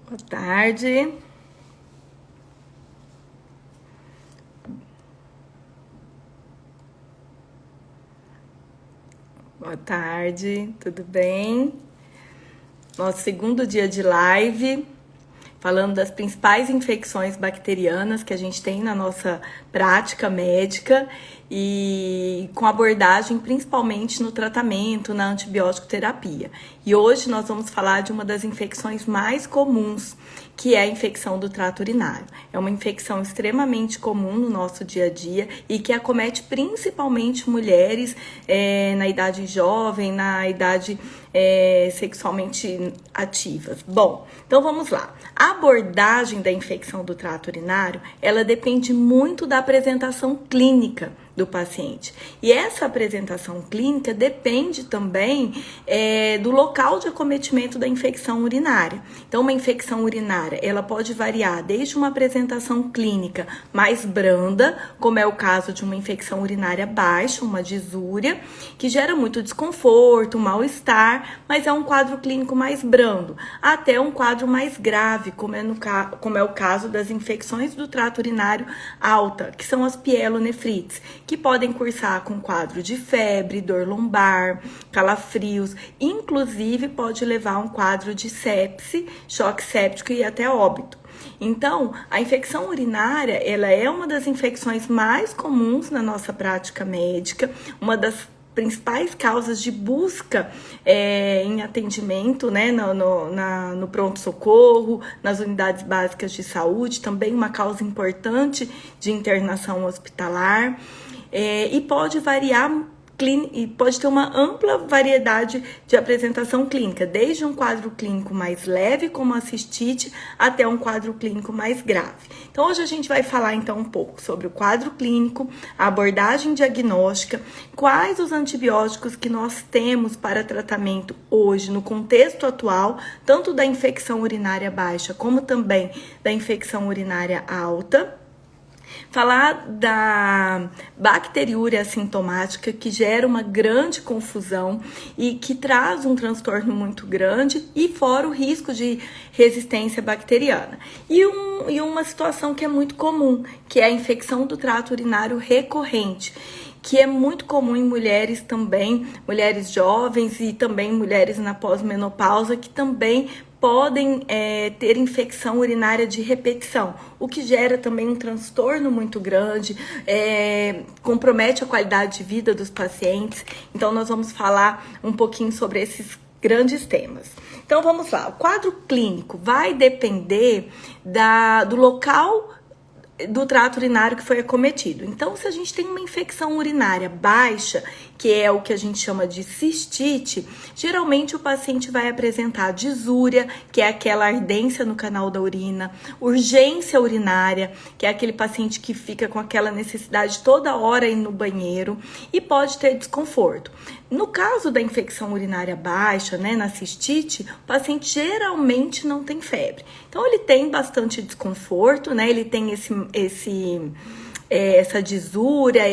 Boa tarde. Boa tarde, tudo bem? Nosso segundo dia de live, falando das principais infecções bacterianas que a gente tem na nossa prática médica e com abordagem principalmente no tratamento, na antibiótico terapia. E hoje nós vamos falar de uma das infecções mais comuns, que é a infecção do trato urinário. É uma infecção extremamente comum no nosso dia a dia e que acomete principalmente mulheres na idade jovem, na idade sexualmente ativas. Bom, então vamos lá. A abordagem da infecção do trato urinário, ela depende muito da apresentação clínica do paciente. E essa apresentação clínica depende também do local de acometimento da infecção urinária. Então, uma infecção urinária, ela pode variar desde uma apresentação clínica mais branda, como é o caso de uma infecção urinária baixa, uma disúria, que gera muito desconforto, mal-estar, mas é um quadro clínico mais brando, até um quadro mais grave, como é o caso das infecções do trato urinário alta, que são as pielonefrites, que podem cursar com quadro de febre, dor lombar, calafrios, inclusive pode levar a um quadro de sepse, choque séptico e até óbito. Então, a infecção urinária, ela é uma das infecções mais comuns na nossa prática médica, uma das principais causas de busca em atendimento, né, no pronto-socorro, nas unidades básicas de saúde, também uma causa importante de internação hospitalar, e pode variar e pode ter uma ampla variedade de apresentação clínica, desde um quadro clínico mais leve, como a cistite, até um quadro clínico mais grave. Então, hoje a gente vai falar então um pouco sobre o quadro clínico, a abordagem diagnóstica, quais os antibióticos que nós temos para tratamento hoje, no contexto atual, tanto da infecção urinária baixa, como também da infecção urinária alta. Falar da bacteriúria assintomática, que gera uma grande confusão e que traz um transtorno muito grande, e fora o risco de resistência bacteriana. E uma situação que é muito comum, que é a infecção do trato urinário recorrente, que é muito comum em mulheres também, mulheres jovens e também mulheres na pós-menopausa, que também podem ter infecção urinária de repetição, o que gera também um transtorno muito grande, compromete a qualidade de vida dos pacientes. Então, nós vamos falar um pouquinho sobre esses grandes temas. Então, vamos lá. O quadro clínico vai depender do local do trato urinário que foi acometido. Então, se a gente tem uma infecção urinária baixa, que é o que a gente chama de cistite, geralmente o paciente vai apresentar disúria, que é aquela ardência no canal da urina, urgência urinária, que é aquele paciente que fica com aquela necessidade toda hora ir no banheiro, e pode ter desconforto. No caso da infecção urinária baixa, né, na cistite, o paciente geralmente não tem febre. Então, ele tem bastante desconforto, né, ele tem essa disúria,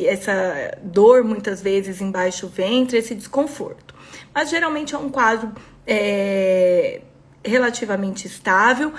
essa dor muitas vezes embaixo do ventre, esse desconforto. Mas geralmente é um quadro relativamente estável.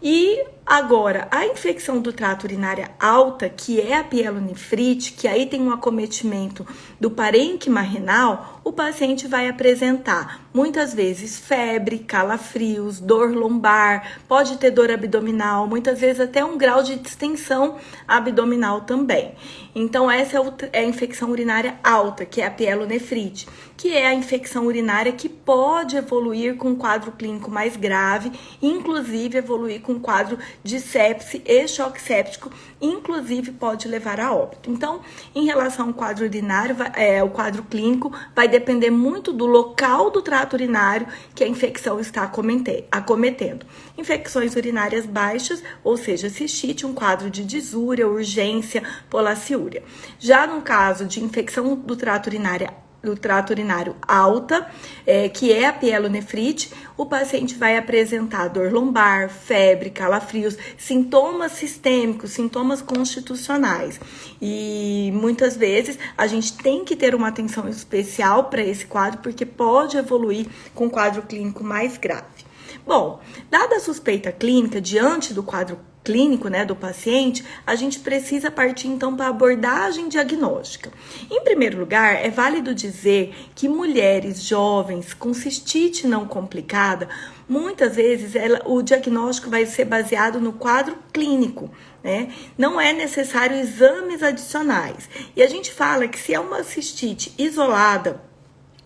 E agora, a infecção do trato urinário alta, que é a pielonefrite, que aí tem um acometimento do parênquima renal, o paciente vai apresentar muitas vezes febre, calafrios, dor lombar, pode ter dor abdominal, muitas vezes até um grau de distensão abdominal também. Então, essa é a infecção urinária alta, que é a pielonefrite, que é a infecção urinária que pode evoluir com um quadro clínico mais grave, inclusive evoluir com um quadro de sepse e choque séptico, inclusive pode levar a óbito. Então, em relação ao quadro urinário, o quadro clínico vai depender muito do local do trato urinário que a infecção está acometendo. Infecções urinárias baixas, ou seja, cistite, um quadro de disúria, urgência, polaciúria. Já no caso de infecção do trato urinário alta, que é a pielonefrite, o paciente vai apresentar dor lombar, febre, calafrios, sintomas sistêmicos, sintomas constitucionais. E muitas vezes a gente tem que ter uma atenção especial para esse quadro, porque pode evoluir com um quadro clínico mais grave. Bom, dada a suspeita clínica, diante do quadro clínico, né, do paciente, a gente precisa partir então para a abordagem diagnóstica. Em primeiro lugar, é válido dizer que mulheres jovens com cistite não complicada, muitas vezes o diagnóstico vai ser baseado no quadro clínico, né? Não é necessário exames adicionais. E a gente fala que se é uma cistite isolada,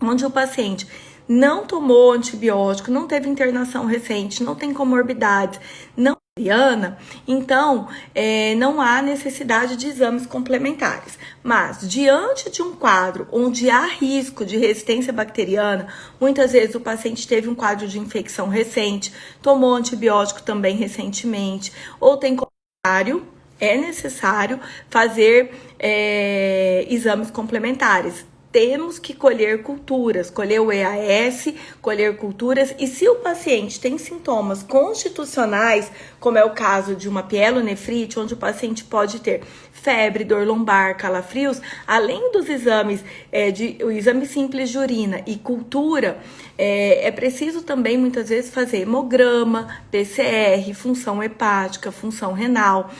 onde o paciente não tomou antibiótico, não teve internação recente, não tem comorbidades, não bacteriana, então não há necessidade de exames complementares. Mas, diante de um quadro onde há risco de resistência bacteriana, muitas vezes o paciente teve um quadro de infecção recente, tomou antibiótico também recentemente, ou tem comentário, é necessário fazer exames complementares. Temos que colher culturas, colher o EAS, colher culturas, e se o paciente tem sintomas constitucionais, como é o caso de uma pielonefrite, onde o paciente pode ter febre, dor lombar, calafrios, além dos exames, o exame simples de urina e cultura, é preciso também muitas vezes fazer hemograma, PCR, função hepática, função renal.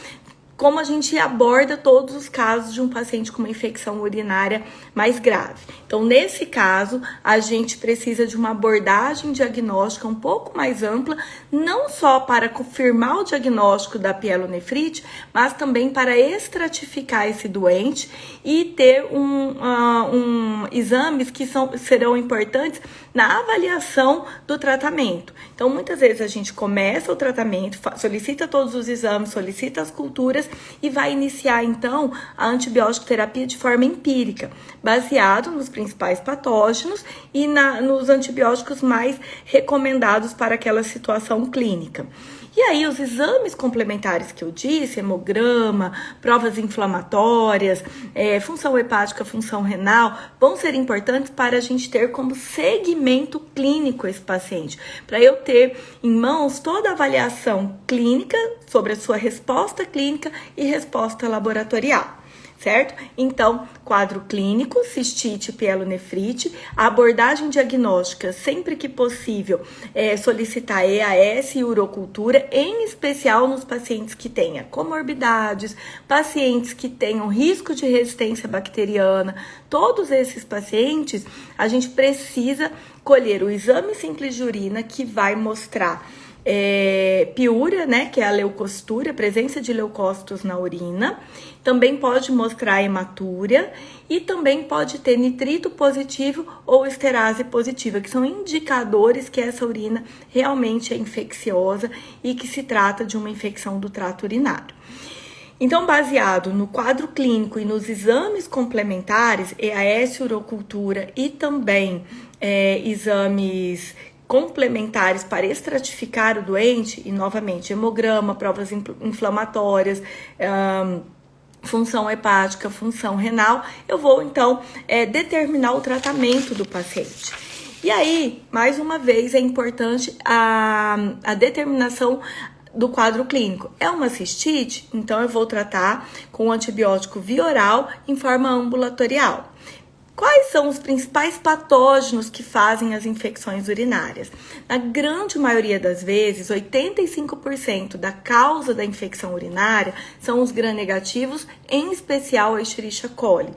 Como a gente aborda todos os casos de um paciente com uma infecção urinária mais grave. Então, nesse caso, a gente precisa de uma abordagem diagnóstica um pouco mais ampla, não só para confirmar o diagnóstico da pielonefrite, mas também para estratificar esse doente e ter exames que serão importantes na avaliação do tratamento. Então, muitas vezes a gente começa o tratamento, solicita todos os exames, solicita as culturas e vai iniciar, então, a antibiótico terapia de forma empírica, baseado nos principais patógenos e nos antibióticos mais recomendados para aquela situação clínica. E aí, os exames complementares que eu disse, hemograma, provas inflamatórias, função hepática, função renal, vão ser importantes para a gente ter como segmento clínico esse paciente, para eu ter em mãos toda a avaliação clínica sobre a sua resposta clínica e resposta laboratorial. Certo? Então, quadro clínico, cistite, pielonefrite, a abordagem diagnóstica, sempre que possível, solicitar EAS e urocultura, em especial nos pacientes que tenham comorbidades, pacientes que tenham risco de resistência bacteriana. Todos esses pacientes, a gente precisa colher o exame simples de urina, que vai mostrar piúria, né, que é a leucostura, presença de leucócitos na urina. Também pode mostrar hematúria e também pode ter nitrito positivo ou esterase positiva, que são indicadores que essa urina realmente é infecciosa e que se trata de uma infecção do trato urinário. Então, baseado no quadro clínico e nos exames complementares, EAS, urocultura e também exames complementares para estratificar o doente, e novamente hemograma, provas inflamatórias, função hepática, função renal, eu vou então determinar o tratamento do paciente. E aí, mais uma vez, é importante a determinação do quadro clínico. É uma cistite, então eu vou tratar com antibiótico via oral em forma ambulatorial. Quais são os principais patógenos que fazem as infecções urinárias? Na grande maioria das vezes, 85% da causa da infecção urinária são os gram-negativos, em especial a Escherichia coli.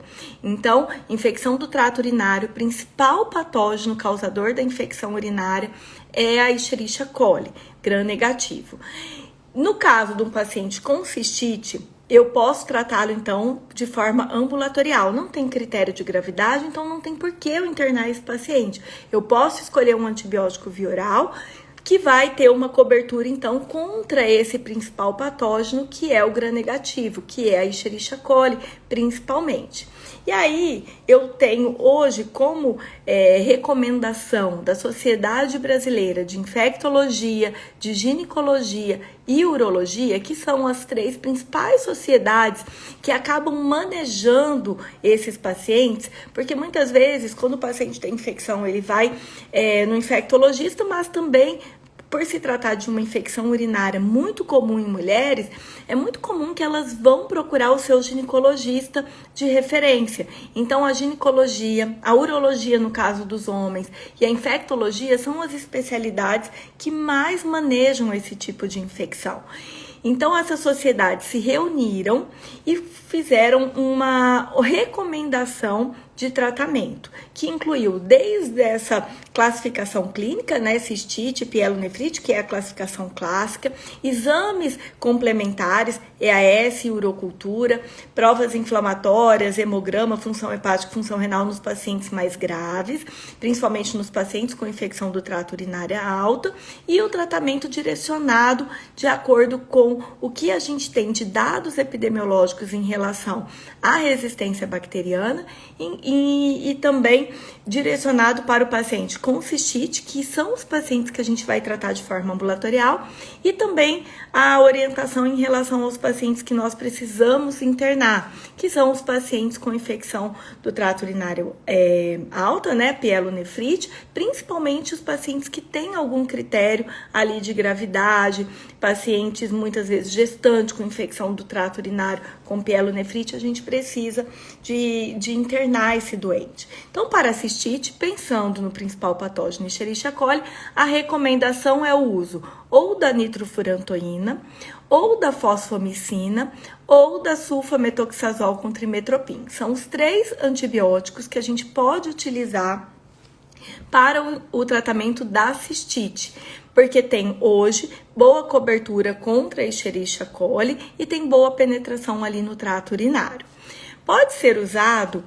Então, infecção do trato urinário, o principal patógeno causador da infecção urinária é a Escherichia coli, gram-negativo. No caso de um paciente com cistite, eu posso tratá-lo, então, de forma ambulatorial. Não tem critério de gravidade, então não tem por que eu internar esse paciente. Eu posso escolher um antibiótico via oral, que vai ter uma cobertura, então, contra esse principal patógeno, que é o gram-negativo, que é a Escherichia coli, principalmente. E aí, eu tenho hoje como recomendação da Sociedade Brasileira de Infectologia, de Ginecologia e Urologia, que são as 3 principais sociedades que acabam manejando esses pacientes, porque muitas vezes, quando o paciente tem infecção, ele vai no infectologista, mas também por se tratar de uma infecção urinária muito comum em mulheres, é muito comum que elas vão procurar o seu ginecologista de referência. Então, a ginecologia, a urologia no caso dos homens e a infectologia são as especialidades que mais manejam esse tipo de infecção. Então, essas sociedades se reuniram e fizeram uma recomendação de tratamento, que incluiu desde essa classificação clínica, né, cistite, pielonefrite, que é a classificação clássica, exames complementares, EAS, urocultura, provas inflamatórias, hemograma, função hepática, função renal nos pacientes mais graves, principalmente nos pacientes com infecção do trato urinário alta, e o tratamento direcionado de acordo com o que a gente tem de dados epidemiológicos em relação à resistência bacteriana e também direcionado para o paciente com cistite, que são os pacientes que a gente vai tratar de forma ambulatorial, e também a orientação em relação aos pacientes que nós precisamos internar, que são os pacientes com infecção do trato urinário alta, né, pielonefrite, principalmente os pacientes que têm algum critério ali de gravidade, pacientes muitas vezes gestantes com infecção do trato urinário com pielonefrite, a gente precisa de internar esse doente. Então, para a cistite, pensando no principal patógeno Escherichia coli, a recomendação é o uso ou da nitrofurantoína, ou da fosfomicina, ou da sulfametoxazol com trimetoprim. São os 3 antibióticos que a gente pode utilizar para o tratamento da cistite, porque tem hoje boa cobertura contra a Escherichia coli e tem boa penetração ali no trato urinário. Pode ser usado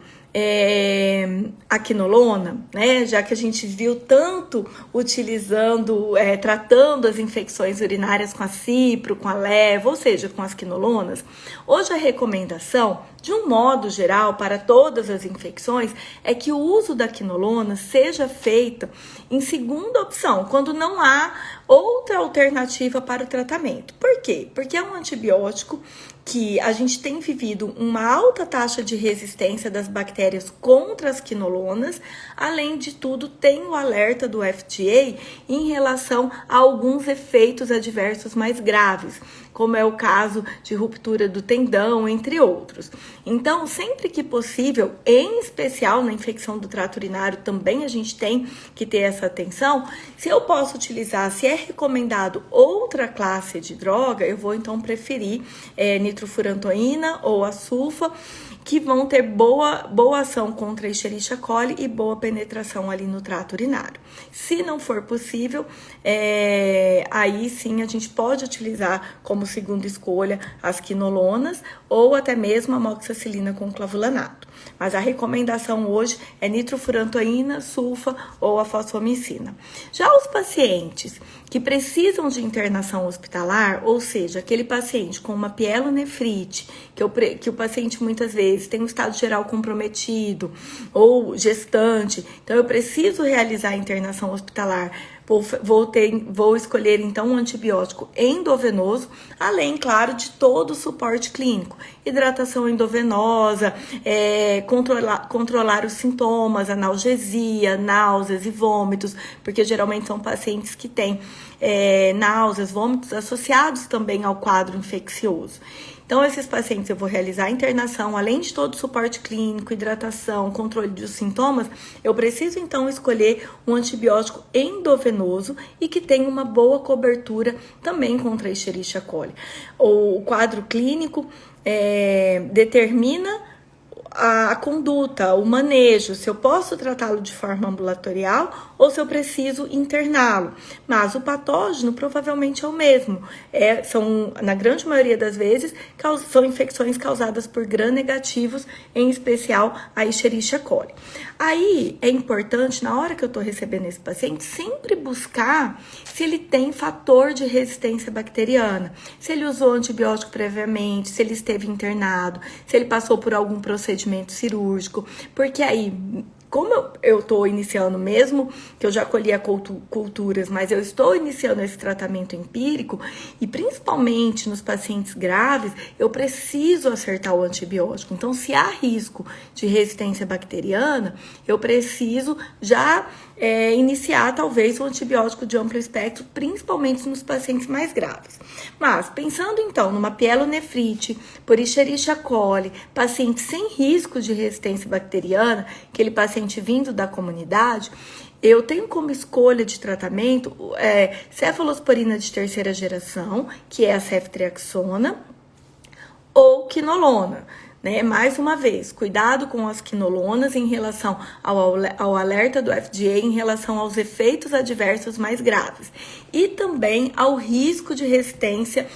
a quinolona, né? Já que a gente viu tanto utilizando, tratando as infecções urinárias com a cipro, com a leva, ou seja, com as quinolonas. Hoje a recomendação, de um modo geral, para todas as infecções, é que o uso da quinolona seja feita em segunda opção, quando não há outra alternativa para o tratamento. Por quê? Porque é um antibiótico que a gente tem vivido uma alta taxa de resistência das bactérias contra as quinolonas, além de tudo tem o alerta do FDA em relação a alguns efeitos adversos mais graves, como é o caso de ruptura do tendão, entre outros. Então, sempre que possível, em especial na infecção do trato urinário, também a gente tem que ter essa atenção. Se eu posso utilizar, se é recomendado outra classe de droga, eu vou então preferir nitrofurantoína ou a sulfa, que vão ter boa ação contra a Escherichia coli e boa penetração ali no trato urinário. Se não for possível, aí sim a gente pode utilizar como segunda escolha as quinolonas ou até mesmo a amoxicilina com clavulanato. Mas a recomendação hoje é nitrofurantoína, sulfa ou a fosfomicina. Já os pacientes que precisam de internação hospitalar, ou seja, aquele paciente com uma pielonefrite, que o paciente muitas vezes tem um estado geral comprometido ou gestante, então eu preciso realizar a internação hospitalar, vou escolher então um antibiótico endovenoso, além, claro, de todo o suporte clínico, hidratação endovenosa, controlar os sintomas, analgesia, náuseas e vômitos, porque geralmente são pacientes que têm náuseas, vômitos associados também ao quadro infeccioso. Então, esses pacientes eu vou realizar a internação, além de todo o suporte clínico, hidratação, controle dos sintomas, eu preciso então escolher um antibiótico endovenoso e que tenha uma boa cobertura também contra a Escherichia coli. O quadro clínico determina a conduta, o manejo, se eu posso tratá-lo de forma ambulatorial ou se eu preciso interná-lo. Mas o patógeno provavelmente é o mesmo. São, na grande maioria das vezes, são infecções causadas por gram-negativos, em especial a Escherichia coli. Aí é importante, na hora que eu estou recebendo esse paciente, sempre buscar se ele tem fator de resistência bacteriana, se ele usou antibiótico previamente, se ele esteve internado, se ele passou por algum procedimento procedimento cirúrgico, porque aí, como eu estou iniciando mesmo, que eu já colhi culturas, mas eu estou iniciando esse tratamento empírico, e principalmente nos pacientes graves, eu preciso acertar o antibiótico. Então, se há risco de resistência bacteriana, eu preciso já iniciar talvez o antibiótico de amplo espectro, principalmente nos pacientes mais graves. Mas, pensando então numa pielonefrite por Escherichia coli, paciente sem risco de resistência bacteriana, aquele paciente vindo da comunidade, eu tenho como escolha de tratamento cefalosporina de terceira geração, que é a ceftriaxona, ou quinolona. Né? Mais uma vez, cuidado com as quinolonas em relação ao alerta do FDA em relação aos efeitos adversos mais graves e também ao risco de resistência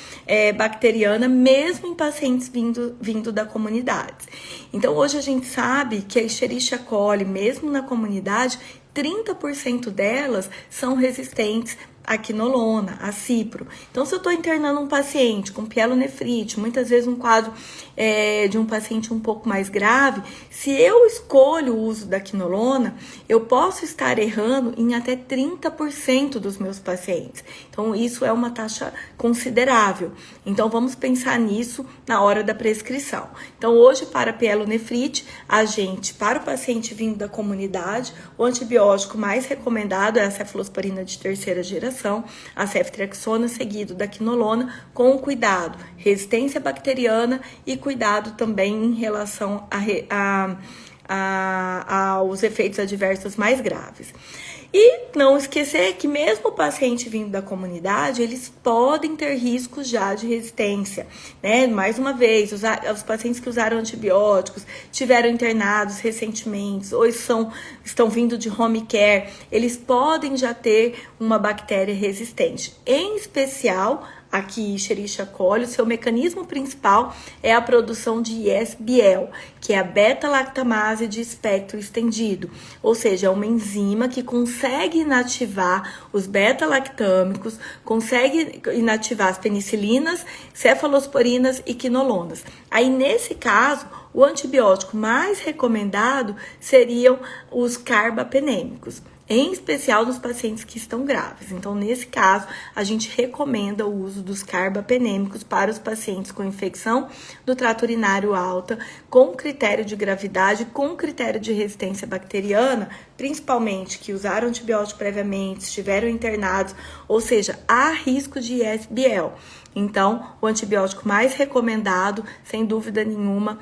bacteriana, mesmo em pacientes vindo da comunidade. Então, hoje a gente sabe que a Escherichia coli, mesmo na comunidade, 30% delas são resistentes a quinolona, a cipro. Então, se eu estou internando um paciente com pielonefrite, muitas vezes um quadro de um paciente um pouco mais grave, se eu escolho o uso da quinolona, eu posso estar errando em até 30% dos meus pacientes. Então, isso é uma taxa considerável. Então, vamos pensar nisso na hora da prescrição. Então, hoje, para pielonefrite, para o paciente vindo da comunidade, o antibiótico mais recomendado é a cefalosporina de terceira geração, a ceftriaxona, seguido da quinolona, com cuidado, resistência bacteriana e cuidado também em relação aos efeitos adversos mais graves. E não esquecer que mesmo o paciente vindo da comunidade, eles podem ter riscos já de resistência, né? Mais uma vez, os pacientes que usaram antibióticos, tiveram internados recentemente, ou estão vindo de home care, eles podem já ter uma bactéria resistente. Em especial, aqui, Escherichia coli, o seu mecanismo principal é a produção de ISBL, que é a beta-lactamase de espectro estendido, ou seja, é uma enzima que consegue inativar os beta-lactâmicos, consegue inativar as penicilinas, cefalosporinas e quinolonas. Aí, nesse caso, o antibiótico mais recomendado seriam os carbapenêmicos, em especial nos pacientes que estão graves. Então, nesse caso, a gente recomenda o uso dos carbapenêmicos para os pacientes com infecção do trato urinário alta, com critério de gravidade, com critério de resistência bacteriana, principalmente que usaram antibiótico previamente, estiveram internados, ou seja, há risco de ISBL. Então, o antibiótico mais recomendado, sem dúvida nenhuma,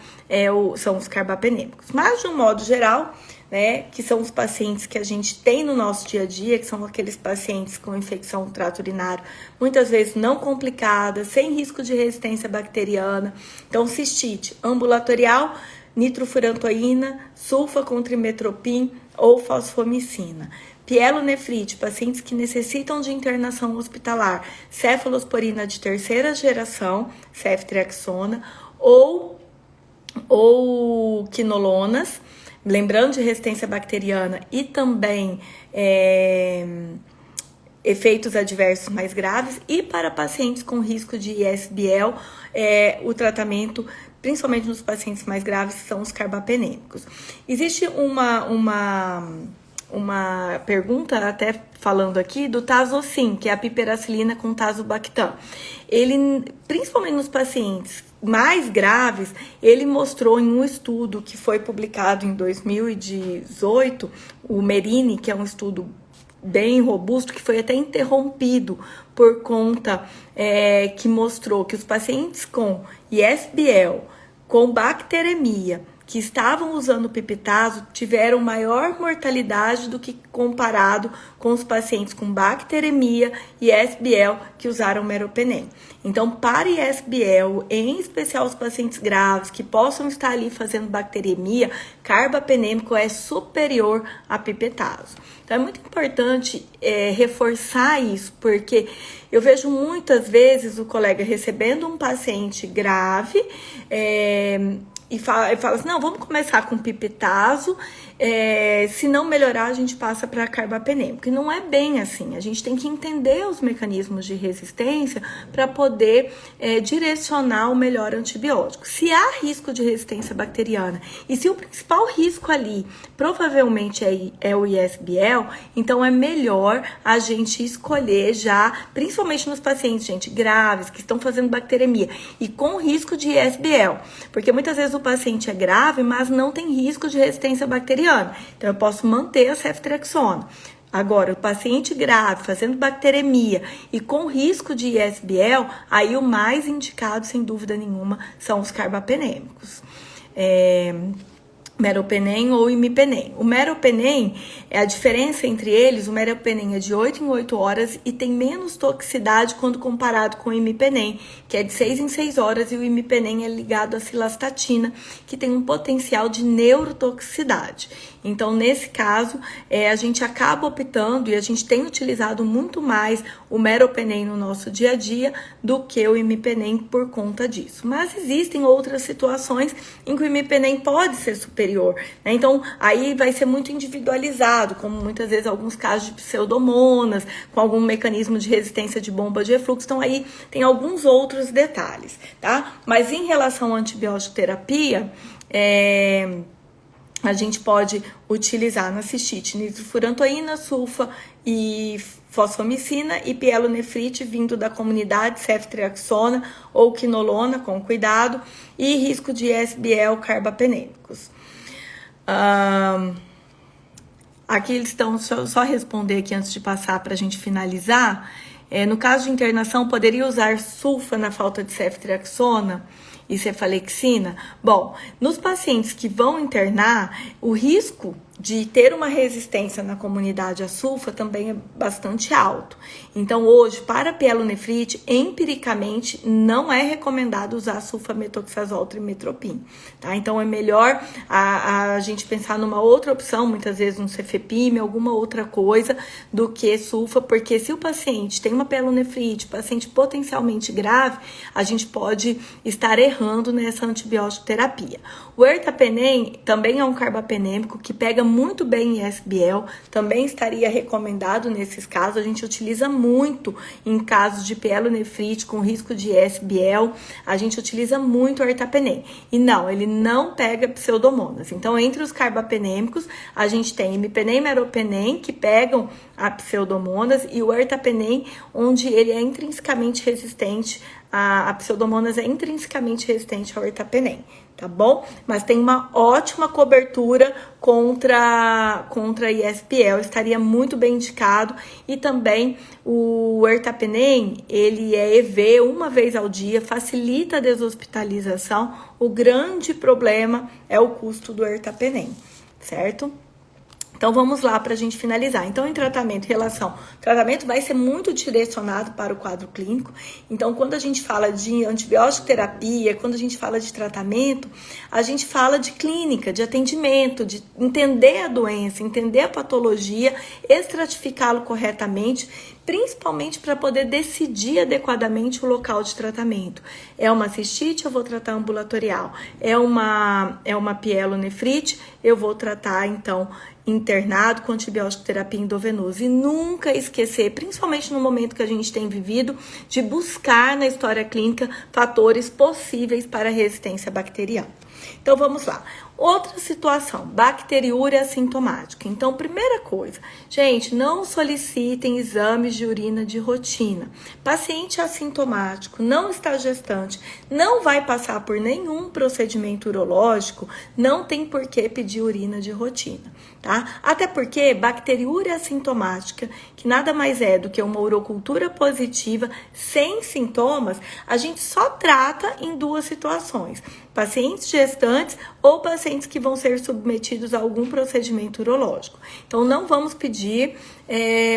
são os carbapenêmicos. Mas, de um modo geral, né, que são os pacientes que a gente tem no nosso dia a dia, que são aqueles pacientes com infecção do trato urinário, muitas vezes não complicada, sem risco de resistência bacteriana. Então, cistite ambulatorial, nitrofurantoína, sulfa com trimetropin ou fosfomicina. Pielonefrite, pacientes que necessitam de internação hospitalar, cefalosporina de terceira geração, ceftriaxona, ou quinolonas, lembrando de resistência bacteriana e também efeitos adversos mais graves. E para pacientes com risco de ISBL, o tratamento, principalmente nos pacientes mais graves, são os carbapenêmicos. Existe uma pergunta, até falando aqui, do Tazocin, que é a piperacilina com tazobactam. Ele, principalmente nos pacientes mais graves, ele mostrou em um estudo que foi publicado em 2018, o Merini, que é um estudo bem robusto, que foi até interrompido por conta que mostrou que os pacientes com ISBL, com bacteremia, que estavam usando o pipitazo, tiveram maior mortalidade do que comparado com os pacientes com bacteremia e ISBL que usaram meropenem. Então, para ISBL, em especial os pacientes graves que possam estar ali fazendo bacteremia, carbapenêmico é superior a pipetazo. Então, é muito importante reforçar isso, porque eu vejo muitas vezes o colega recebendo um paciente grave, e fala assim, não, vamos começar com pipetazo, se não melhorar a gente passa para carbapenêmico. E não é bem assim, a gente tem que entender os mecanismos de resistência para poder direcionar o melhor antibiótico. Se há risco de resistência bacteriana e se o principal risco ali provavelmente é o ISBL, então é melhor a gente escolher já, principalmente nos pacientes, gente, graves, que estão fazendo bacteremia e com risco de ISBL, porque muitas vezes o paciente é grave, mas não tem risco de resistência bacteriana. Então, eu posso manter a ceftriaxona. Agora, o paciente grave, fazendo bacteremia e com risco de ISBL, aí o mais indicado, sem dúvida nenhuma, são os carbapenêmicos. Meropenem ou imipenem. O meropenem, a diferença entre eles, o meropenem é de 8 em 8 horas e tem menos toxicidade quando comparado com o imipenem, que é de 6 em 6 horas, e o imipenem é ligado à cilastatina, que tem um potencial de neurotoxicidade. Então, nesse caso, a gente acaba optando e a gente tem utilizado muito mais o meropenem no nosso dia a dia do que o imipenem por conta disso. Mas existem outras situações em que o imipenem pode ser superior, né? Então, aí vai ser muito individualizado, como muitas vezes alguns casos de pseudomonas, com algum mecanismo de resistência de bomba de refluxo. Então, aí tem alguns outros detalhes, tá? Mas em relação à antibiótico terapia, a gente pode utilizar na cistite nitrofurantoína, sulfa e fosfomicina e pielonefrite vindo da comunidade, ceftriaxona ou quinolona, com cuidado, e risco de ISBL carbapenêmicos. Aqui eles estão, só responder aqui antes de passar para a gente finalizar. No caso de internação, poderia usar sulfa na falta de ceftriaxona e cefalexina? Bom, nos pacientes que vão internar, o risco de ter uma resistência na comunidade à sulfa também é bastante alto. Então, hoje, para pielonefrite, empiricamente, não é recomendado usar sulfametoxazol trimetropin, tá? Então, é melhor a gente pensar numa outra opção, muitas vezes um cefepime, alguma outra coisa, do que sulfa, porque se o paciente tem uma pielonefrite, paciente potencialmente grave, a gente pode estar errando nessa antibiótico terapia. O ertapenem também é um carbapenêmico que pega muito bem em ISBL, também estaria recomendado nesses casos. A gente utiliza muito em casos de pielonefrite com risco de ISBL, a gente utiliza muito o ertapenem. E não, ele não pega pseudomonas. Então, entre os carbapenêmicos, a gente tem imipenem e meropenem, que pegam a pseudomonas, e o ertapenem, onde ele é intrinsecamente resistente, a pseudomonas é intrinsecamente resistente ao ertapenem, tá bom? Mas tem uma ótima cobertura contra ISBL, estaria muito bem indicado. E também o ertapenem, ele é EV uma vez ao dia, facilita a deshospitalização. O grande problema é o custo do ertapenem, certo? Então, vamos lá para a gente finalizar. Então, em tratamento, o tratamento vai ser muito direcionado para o quadro clínico. Então, quando a gente fala de antibiótico terapia, quando a gente fala de tratamento, a gente fala de clínica, de atendimento, de entender a doença, entender a patologia, estratificá-lo corretamente, principalmente para poder decidir adequadamente o local de tratamento. É uma cistite, eu vou tratar ambulatorial. É uma pielonefrite, eu vou tratar, então, internado com antibiótico terapia endovenosa. E nunca esquecer, principalmente no momento que a gente tem vivido, de buscar na história clínica fatores possíveis para a resistência bacteriana. Então, vamos lá. Outra situação, bacteriúria assintomática. Então, primeira coisa, gente, não solicitem exames de urina de rotina. Paciente assintomático, não está gestante, não vai passar por nenhum procedimento urológico, não tem por que pedir urina de rotina, tá? Até porque bacteriúria assintomática, que nada mais é do que uma urocultura positiva sem sintomas, a gente só trata em duas situações: pacientes gestantes ou pacientes que vão ser submetidos a algum procedimento urológico. Então, não vamos pedir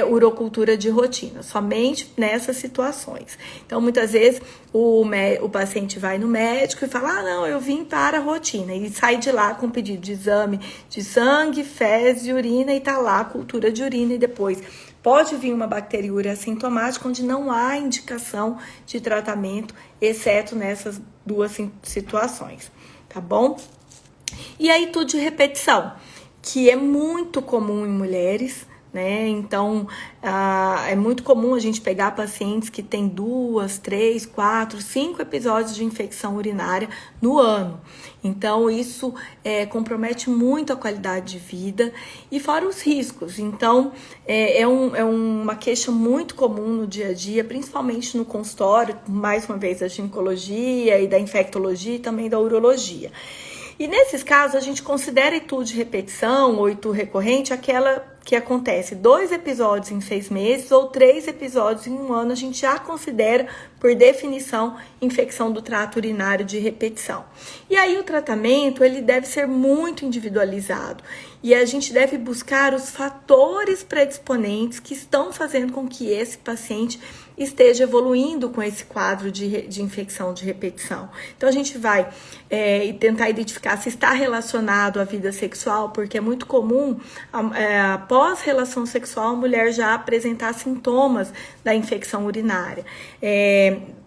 urocultura de rotina, somente nessas situações. Então, muitas vezes, o paciente vai no médico e fala: não, eu vim para a rotina, e sai de lá com pedido de exame de sangue, fezes e urina, e tá lá a cultura de urina, e depois pode vir uma bacteriúria assintomática, onde não há indicação de tratamento, exceto nessas duas situações, tá bom? E aí tudo de repetição, que é muito comum em mulheres, né? Então, é muito comum a gente pegar pacientes que têm 2, 3, 4, 5 episódios de infecção urinária no ano. Então, isso compromete muito a qualidade de vida e fora os riscos. Então, é uma queixa muito comum no dia a dia, principalmente no consultório, mais uma vez, da ginecologia e da infectologia e também da urologia. E nesses casos, a gente considera ITU de repetição ou ITU recorrente aquela que acontece 2 episódios em 6 meses ou 3 episódios em 1 ano, a gente já considera, por definição, infecção do trato urinário de repetição. E aí o tratamento, ele deve ser muito individualizado e a gente deve buscar os fatores predisponentes que estão fazendo com que esse paciente esteja evoluindo com esse quadro de infecção de repetição. Então, a gente vai tentar identificar se está relacionado à vida sexual, porque é muito comum, após relação sexual, a mulher já apresentar sintomas da infecção urinária.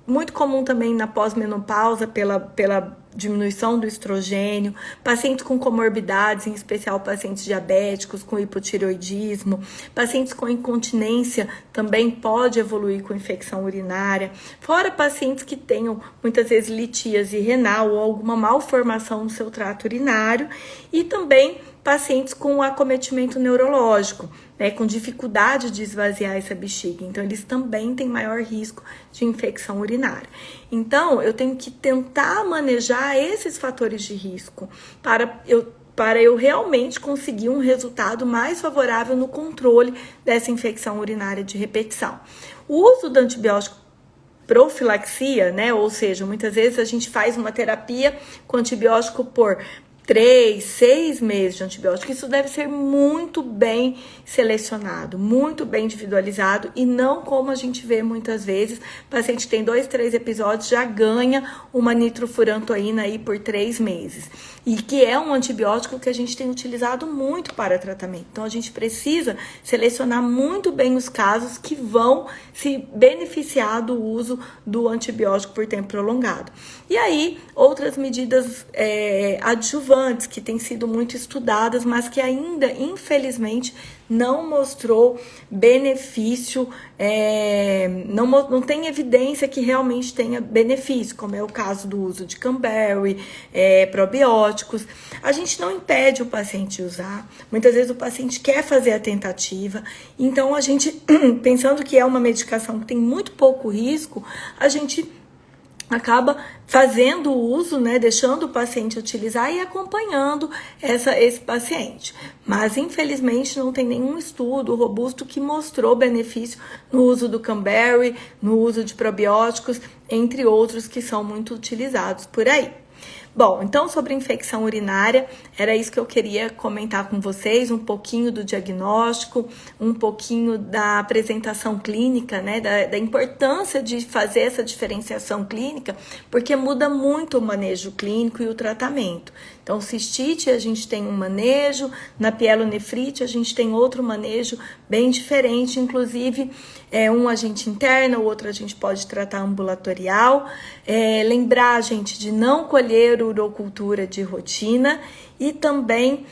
Muito comum também na pós-menopausa, pela diminuição do estrogênio, pacientes com comorbidades, em especial pacientes diabéticos, com hipotireoidismo, pacientes com incontinência também pode evoluir com infecção urinária, fora pacientes que tenham muitas vezes litíase renal ou alguma malformação no seu trato urinário e também pacientes com acometimento neurológico, né, com dificuldade de esvaziar essa bexiga. Então, eles também têm maior risco de infecção urinária. Então, eu tenho que tentar manejar esses fatores de risco para eu realmente conseguir um resultado mais favorável no controle dessa infecção urinária de repetição. O uso do antibiótico profilaxia, né, ou seja, muitas vezes a gente faz uma terapia com antibiótico por 3, 6 meses de antibiótico, isso deve ser muito bem selecionado, muito bem individualizado e não como a gente vê muitas vezes, o paciente tem 2, 3 episódios, já ganha uma nitrofurantoína aí por 3 meses. E que é um antibiótico que a gente tem utilizado muito para tratamento. Então, a gente precisa selecionar muito bem os casos que vão se beneficiar do uso do antibiótico por tempo prolongado. E aí, outras medidas adjuvantes que têm sido muito estudadas, mas que ainda, infelizmente, não mostrou benefício, não tem evidência que realmente tenha benefício, como é o caso do uso de cranberry, probióticos. A gente não impede o paciente de usar, muitas vezes o paciente quer fazer a tentativa, então a gente, pensando que é uma medicação que tem muito pouco risco, a gente acaba fazendo o uso, né, deixando o paciente utilizar e acompanhando esse paciente. Mas, infelizmente, não tem nenhum estudo robusto que mostrou benefício no uso do cranberry, no uso de probióticos, entre outros que são muito utilizados por aí. Bom, então sobre infecção urinária, era isso que eu queria comentar com vocês, um pouquinho do diagnóstico, um pouquinho da apresentação clínica, né, da importância de fazer essa diferenciação clínica, porque muda muito o manejo clínico e o tratamento. Então, cistite, a gente tem um manejo, na pielonefrite, a gente tem outro manejo bem diferente, inclusive um a gente interna, o outro a gente pode tratar ambulatorial. Lembrar, gente, de não colher urocultura de rotina e também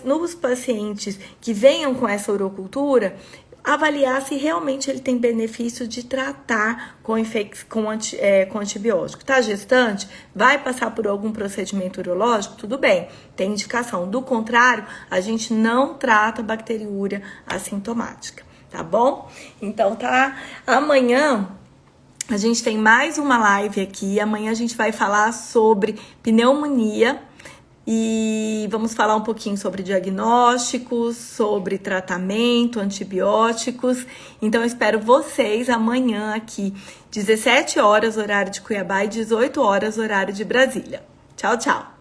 nos pacientes que venham com essa urocultura, avaliar se realmente ele tem benefício de tratar com antibiótico. Tá gestante? Vai passar por algum procedimento urológico? Tudo bem, tem indicação. Do contrário, a gente não trata bacteriúria assintomática, tá bom? Então, tá? Amanhã a gente tem mais uma live aqui. Amanhã a gente vai falar sobre pneumonia. E vamos falar um pouquinho sobre diagnósticos, sobre tratamento, antibióticos. Então, eu espero vocês amanhã aqui, 17 horas, horário de Cuiabá, e 18 horas, horário de Brasília. Tchau, tchau!